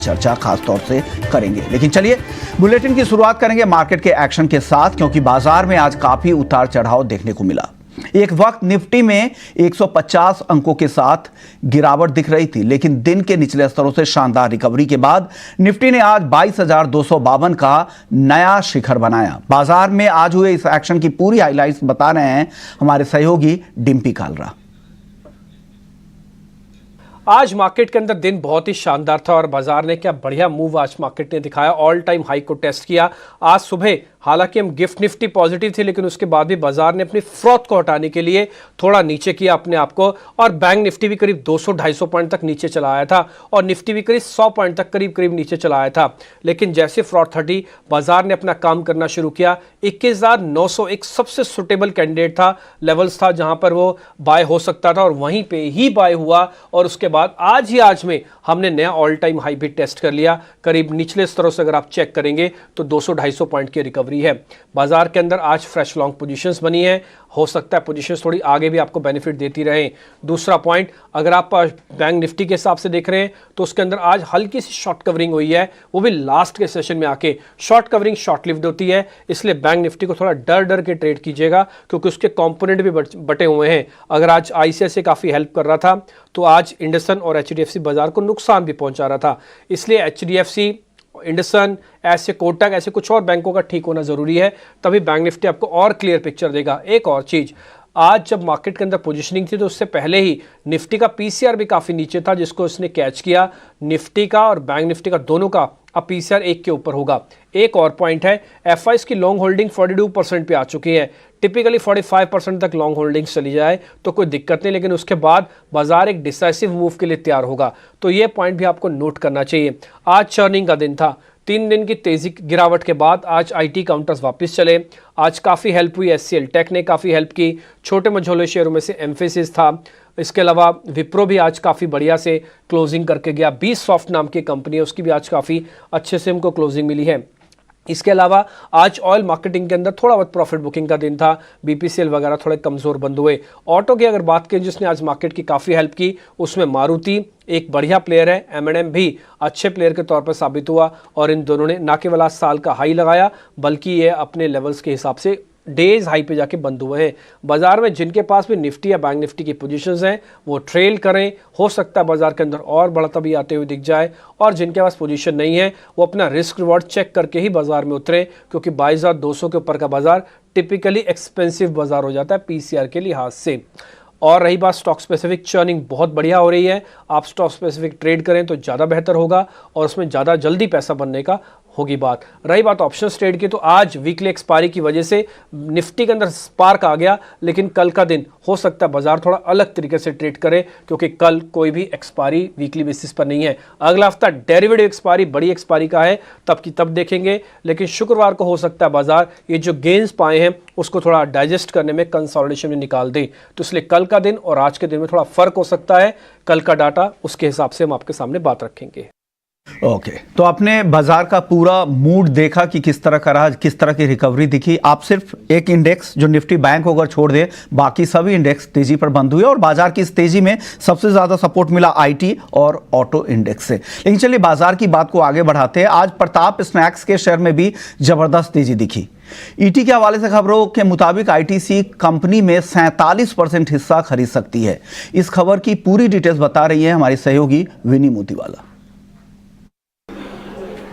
चर्चा खास तौर से करेंगे। लेकिन चलिए बुलेटिन की शुरुआत करेंगे मार्केट के एक्शन के साथ, क्योंकि बाजार में आज काफी उतार चढ़ाव देखने को मिला। एक वक्त निफ्टी में 150 अंकों के साथ गिरावट दिख रही थी, लेकिन दिन के निचले स्तरों से शानदार रिकवरी के बाद निफ्टी ने आज 22,252 का नया शिखर बनाया। बाजार में आज हुए इस एक्शन की पूरी हाइलाइट्स बता रहे हैं हमारे सहयोगी डिम्पी कालरा। आज मार्केट के अंदर दिन बहुत ही शानदार था और बाजार ने क्या बढ़िया मूव आज मार्केट ने दिखाया, ऑल टाइम हाई को टेस्ट किया। आज सुबह हालांकि हम गिफ्ट निफ्टी पॉजिटिव थे, लेकिन उसके बाद भी बाजार ने अपनी फ्रॉथ को हटाने के लिए थोड़ा नीचे किया अपने आप को, और बैंक निफ्टी भी करीब 200-250 पॉइंट तक नीचे चला आया था और निफ्टी भी करीब 100 पॉइंट तक करीब नीचे चला आया था। लेकिन जैसे फ्रॉथ हटी बाजार ने अपना काम करना शुरू किया। 21,900 एक सबसे सुटेबल कैंडिडेट था, लेवल्स था जहां पर वो बाय हो सकता था और वहीं पे ही बाय हुआ। और उसके बाद आज में हमने नया ऑल टाइम हाई भी टेस्ट कर लिया। करीब निचले स्तरों से अगर आप चेक करेंगे तो 200-250 पॉइंट की रिकवरी है। बाजार के अंदर आज फ्रेश लॉन्ग पोजीशंस बनी है, हो सकता है पोजीशंस थोड़ी आगे भी आपको बेनिफिट देती रहे। दूसरा पॉइंट, अगर आप बैंक निफ्टी के हिसाब से देख रहे हैं तो उसके अंदर आज हल्की सी शॉर्ट कवरिंग हुई है, वो भी लास्ट के सेशन में आके। शॉर्ट कवरिंग शॉर्ट लिव्ड होती है, इसलिए बैंक निफ्टी को थोड़ा डर के ट्रेड कीजिएगा, क्योंकि उसके कंपोनेंट भी बटे हुए हैं। अगर आज आईसीआईसीआई काफी हेल्प कर रहा था तो आज इंडसन और एचडीएफसी बाजार को नुकसान भी पहुंचा रहा था। इसलिए एचडीएफसी, इंडसन, ऐसे कोटक, ऐसे कुछ और बैंकों का ठीक होना जरूरी है, तभी बैंक निफ्टी आपको और क्लियर पिक्चर देगा। एक और चीज, आज जब मार्केट के अंदर पोजीशनिंग थी तो उससे पहले ही निफ्टी का पीसीआर भी काफी नीचे था, जिसको उसने कैच किया। निफ्टी का और बैंक निफ्टी का दोनों का अब पीसीआर 1 के ऊपर होगा। एक और पॉइंट है, एफआईज की लॉन्ग होल्डिंग 42% पे आ चुकी है। टिपिकली 45% तक लॉन्ग होल्डिंग चली जाए तो कोई दिक्कत नहीं, लेकिन उसके बाद बाजार एक डिसाइसिव मूव के लिए तैयार होगा, तो ये पॉइंट भी आपको नोट करना चाहिए। आज चर्निंग का दिन था, 3 दिन की तेजी गिरावट के बाद आज आईटी काउंटर्स वापस चले। आज काफ़ी हेल्प हुई, एचसीएल टेक ने काफ़ी हेल्प की, छोटे मझोले शेयरों में से एम्फेसिस था। इसके अलावा विप्रो भी आज काफ़ी बढ़िया से क्लोजिंग करके गया। 20 सॉफ्ट नाम की कंपनी है, उसकी भी आज काफ़ी अच्छे से हमको क्लोजिंग मिली है। इसके अलावा आज ऑयल मार्केटिंग के अंदर थोड़ा बहुत प्रॉफिट बुकिंग का दिन था, बीपीसीएल वगैरह थोड़े कमज़ोर बंद हुए। ऑटो की अगर बात करें जिसने आज मार्केट की काफ़ी हेल्प की, उसमें मारुति एक बढ़िया प्लेयर है, एम&एम भी अच्छे प्लेयर के तौर पर साबित हुआ, और इन दोनों ने ना केवल आज साल का हाई लगाया बल्कि ये अपने लेवल्स के हिसाब से डेज हाई पे जाके बंद हुए हैं। बाजार में जिनके पास भी निफ्टी या बैंक निफ्टी की पोजीशंस हैं वो ट्रेल करें, हो सकता है बाजार के अंदर और बढ़ता भी आते हुए दिख जाए, और जिनके पास पोजीशन नहीं है वो अपना रिस्क रिवॉर्ड चेक करके ही बाजार में उतरे, क्योंकि 22,200 के ऊपर का बाजार टिपिकली एक्सपेंसिव बाजार हो जाता है पीसीआर के लिहाज से। और रही बात स्टॉक स्पेसिफिक, चर्निंग बहुत बढ़िया हो रही है। आप स्टॉक स्पेसिफिक ट्रेड करें तो ज़्यादा बेहतर होगा और उसमें ज़्यादा जल्दी पैसा बनने का होगी बात। रही बात ऑप्शंस ट्रेड की, तो आज वीकली एक्सपायरी की वजह से निफ्टी के अंदर स्पार्क आ गया, लेकिन कल का दिन हो सकता है बाजार थोड़ा अलग तरीके से ट्रेड करे, क्योंकि कल कोई भी एक्सपायरी वीकली बेसिस पर नहीं है। अगला हफ्ता डेरिवेटिव एक्सपायरी, बड़ी एक्सपायरी का है, तब की तब देखेंगे। लेकिन शुक्रवार को हो सकता है बाजार ये जो गेंस पाए हैं उसको थोड़ा डाइजेस्ट करने में, कंसोलिडेशन में निकाल दे, तो इसलिए कल का दिन और आज के दिन में थोड़ा फर्क हो सकता है। कल का डाटा उसके हिसाब से हम आपके सामने बात रखेंगे। ओके, तो आपने बाजार का पूरा मूड देखा कि किस तरह का रहा, किस तरह की रिकवरी दिखी। आप सिर्फ एक इंडेक्स जो निफ्टी बैंक को अगर छोड़ दे, बाकी सभी इंडेक्स तेजी पर बंद हुए, और बाजार की इस तेजी में सबसे ज्यादा सपोर्ट मिला आईटी और ऑटो इंडेक्स से। लेकिन चलिए बाजार की बात को आगे बढ़ाते हैं। आज प्रताप स्नैक्स के शेयर में भी जबरदस्त तेजी दिखी। ईटी के हवाले से खबरों के मुताबिक आईटीसी कंपनी में 47% हिस्सा खरीद सकती है। इस खबर की पूरी डिटेल्स बता रही है हमारी सहयोगी विनी मोतीवाला।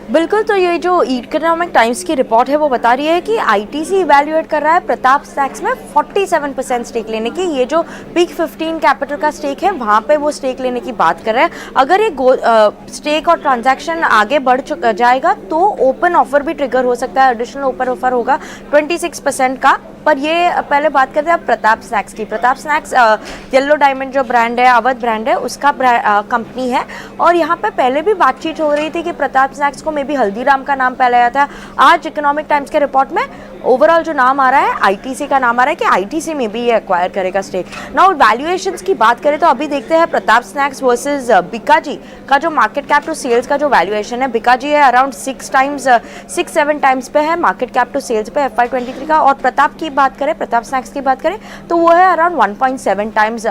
बिल्कुल, तो ये जो इकोनॉमिक टाइम्स की रिपोर्ट है वो बता रही है कि आईटीसी इवैल्यूएट कर रहा है प्रताप स्नैक्स में 47% स्टेक लेने की। ये जो पिक 15 कैपिटल का स्टेक है वहाँ पे वो स्टेक लेने की बात कर रहा है। अगर ये स्टेक और ट्रांजैक्शन आगे बढ़ जाएगा तो ओपन ऑफर भी ट्रिगर हो सकता है, एडिशनल ओपन ऑफर होगा 26% का। पर ये पहले बात करते हैं प्रताप स्नैक्स की। प्रताप स्नैक्स येलो डायमंड जो ब्रांड है, अवध ब्रांड है, उसका कंपनी है, और यहाँ पे पहले भी बातचीत हो रही थी कि प्रताप स्नैक्स को में भी हल्दीराम का नाम पहले आया था। आज इकोनॉमिक टाइम्स के रिपोर्ट में ओवरऑल जो नाम आ रहा है आईटीसी का नाम आ रहा है कि आईटीसी में भी ये एक्वायर करेगा स्टेक। नाउ वैल्यूएशंस की बात करें तो अभी देखते हैं प्रताप स्नैक्स वर्सेस बिकाजी का जो मार्केट कैप टू सेल्स का जो वैल्यूएशन है। बिकाजी है अराउंड 6-7 टाइम्स पे है मार्केट कैप टू सेल्स पे FY23 का, और प्रताप की बात करें, प्रताप स्नैक्स की बात करें, तो वो है around 1.7 times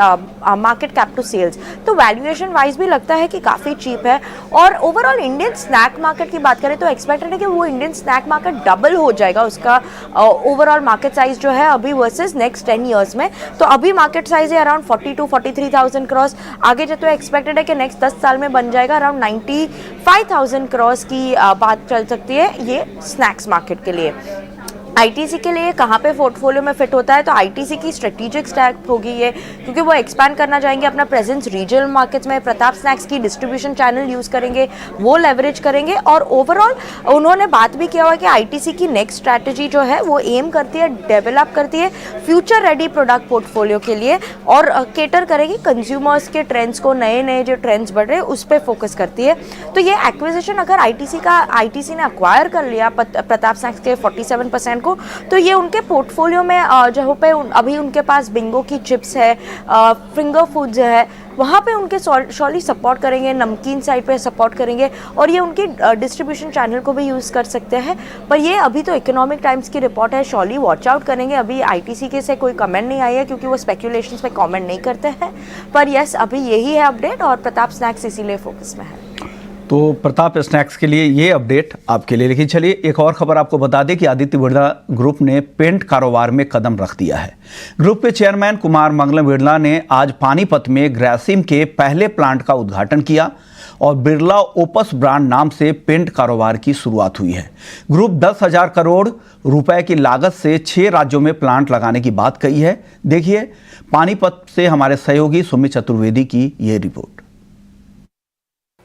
market cap to sales. तो वैल्यूएशन वाइज भी लगता है कि काफ़ी चीप है। और ओवरऑल इंडियन स्नैक मार्केट की बात करें तो एक्सपेक्टेड है कि वो इंडियन स्नैक मार्केट डबल हो जाएगा उसका ओवरऑल मार्केट साइज जो है अभी वर्सेस नेक्स्ट 10 ईयर्स में। तो अभी मार्केट साइज है अराउंड 42-43,000 करोड़। आगे जो तो एक्सपेक्टेड है कि नेक्स्ट 10 साल में बन जाएगा अराउंड 95,000 करोड़ की बात चल सकती है ये स्नैक्स मार्केट के लिए। आईटीसी के लिए कहाँ पे पोर्टफोलियो में फिट होता है, तो आईटीसी की स्ट्रेटेजिक स्टैक होगी ये, क्योंकि वो एक्सपैंड करना चाहेंगे अपना प्रेजेंस रीजनल मार्केट्स में। प्रताप स्नैक्स की डिस्ट्रीब्यूशन चैनल यूज़ करेंगे, वो लेवरेज करेंगे। और ओवरऑल उन्होंने बात भी किया हुआ कि आईटीसी की नेक्स्ट स्ट्रैटेजी जो है वो एम करती है, डेवलप करती है फ्यूचर रेडी प्रोडक्ट पोर्टफोलियो के लिए और केटर करेगी कंज्यूमर्स के ट्रेंड्स को, नए नए जो ट्रेंड्स बढ़ रहे हैं उस पर फोकस करती है। तो ये एक्विजिशन अगर आईटीसी ने अक्वायर कर लिया प्रताप स्नैक्स के 47% को, तो ये उनके पोर्टफोलियो में जहाँ पे अभी उनके पास बिंगो की चिप्स है, फिंगर फूड्स है, वहाँ पे उनके शॉली सपोर्ट करेंगे, नमकीन साइड पे सपोर्ट करेंगे और ये उनकी डिस्ट्रीब्यूशन चैनल को भी यूज़ कर सकते हैं। पर ये अभी तो इकोनॉमिक टाइम्स की रिपोर्ट है, शॉली वॉच आउट करेंगे। अभी आईटीसी के से कोई कमेंट नहीं आई है क्योंकि वो स्पेकुलेशंस पे कमेंट नहीं करते हैं। पर यस, अभी यही है अपडेट और प्रताप स्नैक्स इसीलिए फोकस में है। तो प्रताप स्नैक्स के लिए ये अपडेट आपके लिए। लेकिन चलिए एक और खबर आपको बता दें कि आदित्य बिरला ग्रुप ने पेंट कारोबार में कदम रख दिया है। ग्रुप के चेयरमैन कुमार मंगलम बिरला ने आज पानीपत में ग्रासिम के पहले प्लांट का उद्घाटन किया और बिरला ओपस ब्रांड नाम से पेंट कारोबार की शुरुआत हुई है। ग्रुप 10,000 करोड़ रुपए की लागत से 6 राज्यों में प्लांट लगाने की बात कही है। देखिए पानीपत से हमारे सहयोगी सुमित चतुर्वेदी की ये रिपोर्ट।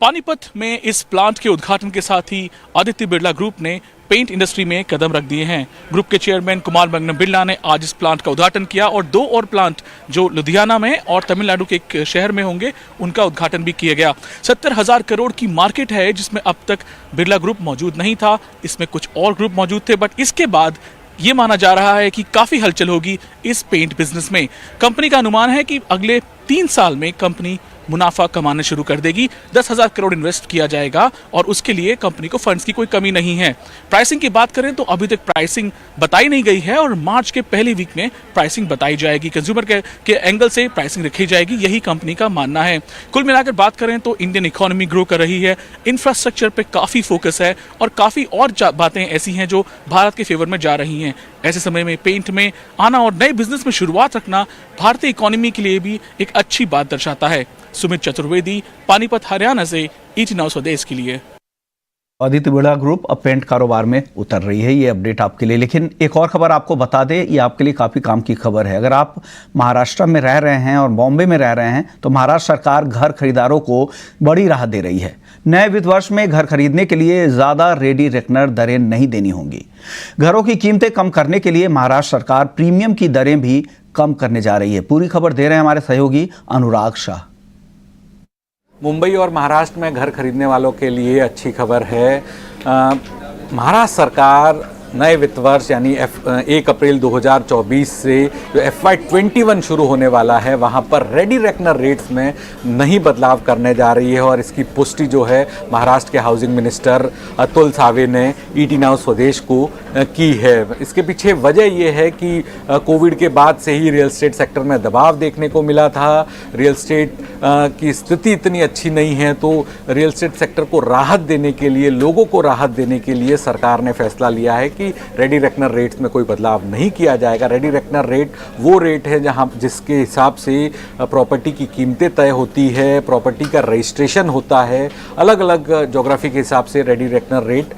पानीपत में इस प्लांट के उद्घाटन के साथ ही आदित्य बिरला ग्रुप ने पेंट इंडस्ट्री में कदम रख दिए हैं। ग्रुप के चेयरमैन कुमार मंगलम बिरला ने आज इस प्लांट का उद्घाटन किया और 2 और प्लांट जो लुधियाना में और तमिलनाडु के एक शहर में होंगे उनका उद्घाटन भी किया गया। 70,000 करोड़ की मार्केट है जिसमें अब तक बिरला ग्रुप मौजूद नहीं था, इसमें कुछ और ग्रुप मौजूद थे, बट इसके बाद ये माना जा रहा है कि काफी हलचल होगी इस पेंट बिजनेस में। कंपनी का अनुमान है कि अगले 3 साल में कंपनी मुनाफा कमाना शुरू कर देगी। 10,000 करोड़ इन्वेस्ट किया जाएगा और उसके लिए कंपनी को फंड्स की कोई कमी नहीं है। प्राइसिंग की बात करें तो अभी तक प्राइसिंग बताई नहीं गई है और मार्च के पहले वीक में प्राइसिंग बताई जाएगी। कंज्यूमर के एंगल से प्राइसिंग रखी जाएगी, यही कंपनी का मानना है। कुल मिलाकर बात करें तो इंडियन इकोनॉमी ग्रो कर रही है, इंफ्रास्ट्रक्चर पे काफी फोकस है और काफी और बातें ऐसी हैं जो भारत के फेवर में जा रही हैं। ऐसे समय में पेंट में आना और नए बिजनेस में शुरुआत रखना भारतीय इकोनॉमी के लिए भी एक अच्छी बात दर्शाता है। सुमित चतुर्वेदी, पानीपत, हरियाणा से ET Now स्वदेश के लिए। आदित्य बिरला ग्रुप अब पेंट कारोबार में उतर रही है, ये अपडेट आपके लिए। लेकिन एक और खबर आपको बता दें, ये आपके लिए काफ़ी काम की खबर है। अगर आप महाराष्ट्र में रह रहे हैं और बॉम्बे में रह रहे हैं तो महाराष्ट्र सरकार घर खरीदारों को बड़ी राहत दे रही है। नए वित्त वर्ष में घर खरीदने के लिए ज़्यादा रेडी रेकनर दरें नहीं देनी होंगी। घरों की कीमतें कम करने के लिए महाराष्ट्र सरकार प्रीमियम की दरें भी कम करने जा रही है। पूरी खबर दे रहे हैं हमारे सहयोगी अनुराग शाह। मुंबई और महाराष्ट्र में घर खरीदने वालों के लिए अच्छी खबर है। महाराष्ट्र सरकार नए वित्त वर्ष यानी 1 अप्रैल 2024 से जो FY21 शुरू होने वाला है वहाँ पर रेडी रेकनर रेट्स में नहीं बदलाव करने जा रही है और इसकी पुष्टि जो है महाराष्ट्र के हाउसिंग मिनिस्टर अतुल सावे ने ET Now स्वदेश को की है। इसके पीछे वजह यह है कि कोविड के बाद से ही रियल एस्टेट सेक्टर में दबाव देखने को मिला था। रियल एस्टेट की स्थिति इतनी अच्छी नहीं है, तो रियल एस्टेट सेक्टर को राहत देने के लिए, लोगों को राहत देने के लिए सरकार ने फैसला लिया है कि रेडी रेकनर रेट्स में कोई बदलाव नहीं किया जाएगा। रेडी रेकनर रेट वो रेट है जहां जिसके हिसाब से प्रॉपर्टी की कीमतें तय होती है, प्रॉपर्टी का रजिस्ट्रेशन होता है। अलग अलग ज्योग्राफी के हिसाब से रेडी रेकनर रेट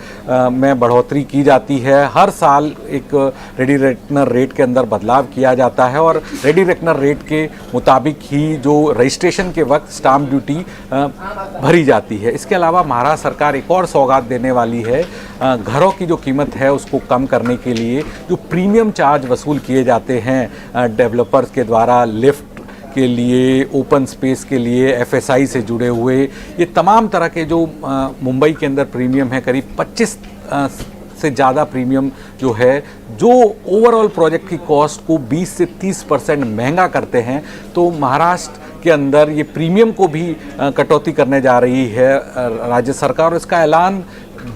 में बढ़ोतरी की जाती है। हर साल एक रेडी रेकनर रेट के अंदर बदलाव किया जाता है और रेडी रेकनर रेट के मुताबिक ही जो रजिस्ट्रेशन के वक्त स्टाम्प ड्यूटी भरी जाती है। इसके अलावा महाराष्ट्र सरकार एक और सौगात देने वाली है। घरों की जो कीमत है उसको कम करने के लिए जो प्रीमियम चार्ज वसूल किए जाते हैं डेवलपर्स के द्वारा, लिफ्ट के लिए, ओपन स्पेस के लिए, FSI से जुड़े हुए ये तमाम तरह के जो मुंबई के अंदर प्रीमियम है, करीब 25 से ज़्यादा प्रीमियम जो है, जो ओवरऑल प्रोजेक्ट की कॉस्ट को 20 से 30% महंगा करते हैं। तो महाराष्ट्र के अंदर ये प्रीमियम को भी कटौती करने जा रही है राज्य सरकार और इसका ऐलान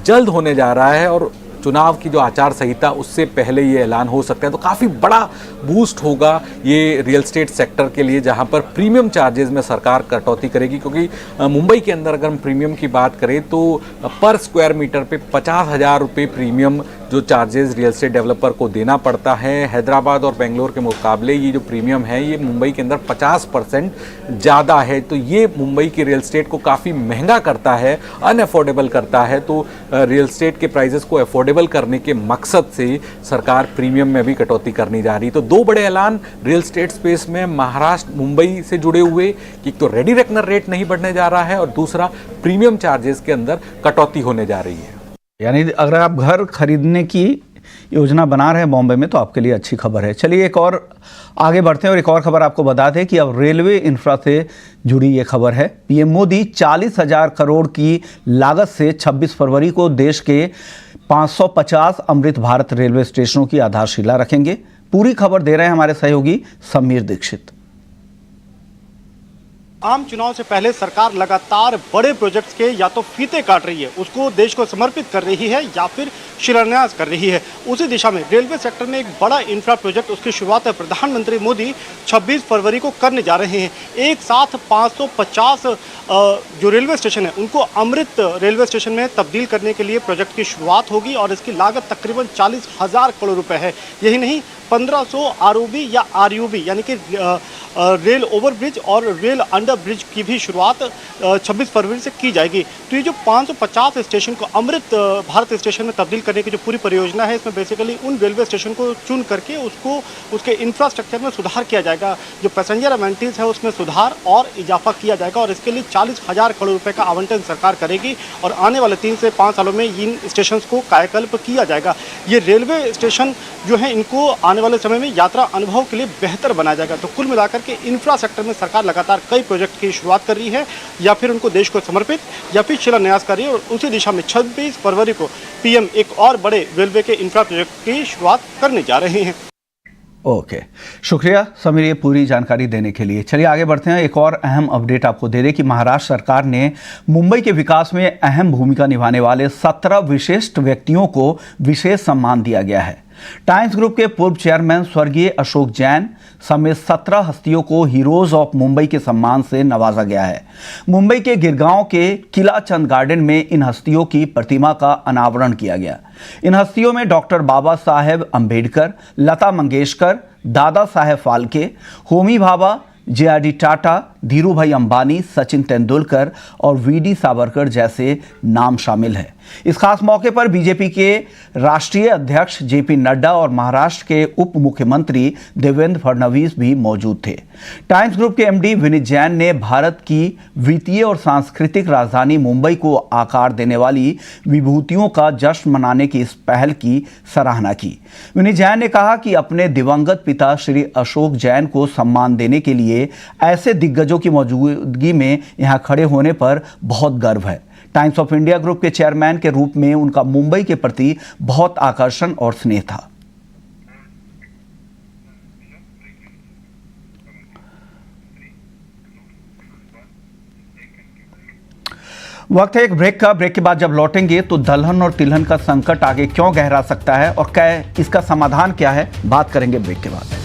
जल्द होने जा रहा है। और चुनाव की जो आचार संहिता उससे पहले ये ऐलान हो सकता है, तो काफ़ी बड़ा बूस्ट होगा ये रियल एस्टेट सेक्टर के लिए, जहां पर प्रीमियम चार्जेस में सरकार कटौती करेगी। क्योंकि मुंबई के अंदर अगर हम प्रीमियम की बात करें तो पर स्क्वायर मीटर पे 50,000 रुपये प्रीमियम जो चार्जेस रियल एस्टेट डेवलपर को देना पड़ता है। हैदराबाद और बेंगलोर के मुकाबले ये जो प्रीमियम है ये मुंबई के अंदर 50% ज़्यादा है, तो ये मुंबई की रियल एस्टेट को काफ़ी महंगा करता है, अनअफोर्डेबल करता है। तो रियल एस्टेट के प्राइजेस को अफोर्डेबल करने के मकसद से सरकार प्रीमियम में भी कटौती करनी जा रही है। तो दो बड़े ऐलान रियल एस्टेट स्पेस में महाराष्ट्र मुंबई से जुड़े हुए कि एक तो रेडी रेकनर रेट नहीं बढ़ने जा रहा है और दूसरा प्रीमियम चार्जेस के अंदर कटौती होने जा रही है। यानी अगर आप घर खरीदने की योजना बना रहे हैं बॉम्बे में तो आपके लिए अच्छी खबर है। चलिए एक और आगे बढ़ते हैं और एक और खबर आपको बता दें कि अब रेलवे इंफ्रा से जुड़ी ये खबर है। पीएम मोदी 40,000 करोड़ की लागत से 26 फरवरी को देश के 550 अमृत भारत रेलवे स्टेशनों की आधारशिला रखेंगे। पूरी खबर दे रहे हैं हमारे सहयोगी समीर दीक्षित। आम चुनाव से पहले सरकार लगातार बड़े प्रोजेक्ट्स के या तो फीते काट रही है, उसको देश को समर्पित कर रही है या फिर शिलान्यास कर रही है। उसी दिशा में रेलवे सेक्टर में एक बड़ा इंफ्रा प्रोजेक्ट, उसकी शुरुआत प्रधानमंत्री मोदी 26 फरवरी को करने जा रहे हैं। एक साथ 550 जो रेलवे स्टेशन है उनको अमृत रेलवे स्टेशन में तब्दील करने के लिए प्रोजेक्ट की शुरुआत होगी और इसकी लागत तकरीबन 40,000 करोड़ रुपए है। यही नहीं, 1500 आरओबी या आरयूबी यानी कि रेल ओवरब्रिज और रेल अंडर ब्रिज की भी शुरुआत 26 फरवरी से की जाएगी। तो ये जो 550 स्टेशन को अमृत भारत स्टेशन में तब्दील करने की जो पूरी परियोजना है, इसमें बेसिकली उन रेलवे स्टेशन को चुन करके उसको उसके इंफ्रास्ट्रक्चर में सुधार किया जाएगा, जो पैसेंजर अमेनिटीज़ है उसमें सुधार और इजाफा किया जाएगा और इसके लिए 40,000 करोड़ रुपए का आवंटन सरकार करेगी और आने वाले 3 से 5 सालों में इन स्टेशन को कायाकल्प किया जाएगा। ये रेलवे स्टेशन जो है इनको आने वाले समय में यात्रा अनुभव के लिए बेहतर बनाया जाएगा। तो कुल मिलाकर के इंफ्रा सेक्टर में सरकार लगातार कई प्रोजेक्ट की शुरुआत कर रही है, या फिर उनको देश को समर्पित या फिर शिलान्यास कर रही है। और उसी दिशा में 26 फरवरी को पीएम एक और बड़े रेलवे के इंफ्रा प्रोजेक्ट की शुरुआत करने जा रहे हैं। ओके, शुक्रिया समीर ये पूरी जानकारी देने के लिए। चलिए आगे बढ़ते हैं। एक और अहम अपडेट आपको दे दें कि महाराष्ट्र सरकार ने मुंबई के विकास में अहम भूमिका निभाने वाले 17 विशिष्ट व्यक्तियों को विशेष सम्मान दिया गया है। टाइम्स ग्रुप के पूर्व चेयरमैन स्वर्गीय अशोक जैन समेत 17 हस्तियों को हीरोज ऑफ मुंबई के सम्मान से नवाजा गया है। मुंबई के गिरगांव के किला चंद गार्डन में इन हस्तियों की प्रतिमा का अनावरण किया गया। इन हस्तियों में डॉक्टर बाबा साहेब अंबेडकर, लता मंगेशकर, दादा साहेब फाल्के, होमी भाभा, जे.आर.डी. टाटा, धीरू भाई अंबानी, सचिन तेंदुलकर और वी.डी. सावरकर जैसे नाम शामिल हैं। इस खास मौके पर बीजेपी के राष्ट्रीय अध्यक्ष जे.पी. नड्डा और महाराष्ट्र के उप मुख्यमंत्री देवेंद्र फडणवीस भी मौजूद थे। टाइम्स ग्रुप के एमडी विनीत जैन ने भारत की वित्तीय और सांस्कृतिक राजधानी मुंबई को आकार देने वाली विभूतियों का जश्न मनाने की इस पहल की सराहना की। विनीत जैन ने कहा कि अपने दिवंगत पिता श्री अशोक जैन को सम्मान देने के लिए ऐसे दिग्गजों की मौजूदगी में यहां खड़े होने पर बहुत गर्व है। टाइम्स ऑफ इंडिया ग्रुप के चेयरमैन के रूप में उनका मुंबई के प्रति बहुत आकर्षण और स्नेह था। वक्त है एक ब्रेक का। ब्रेक के बाद जब लौटेंगे तो दलहन और तिलहन का संकट आगे क्यों गहरा सकता है और क्या इसका समाधान क्या है, बात करेंगे ब्रेक के बाद।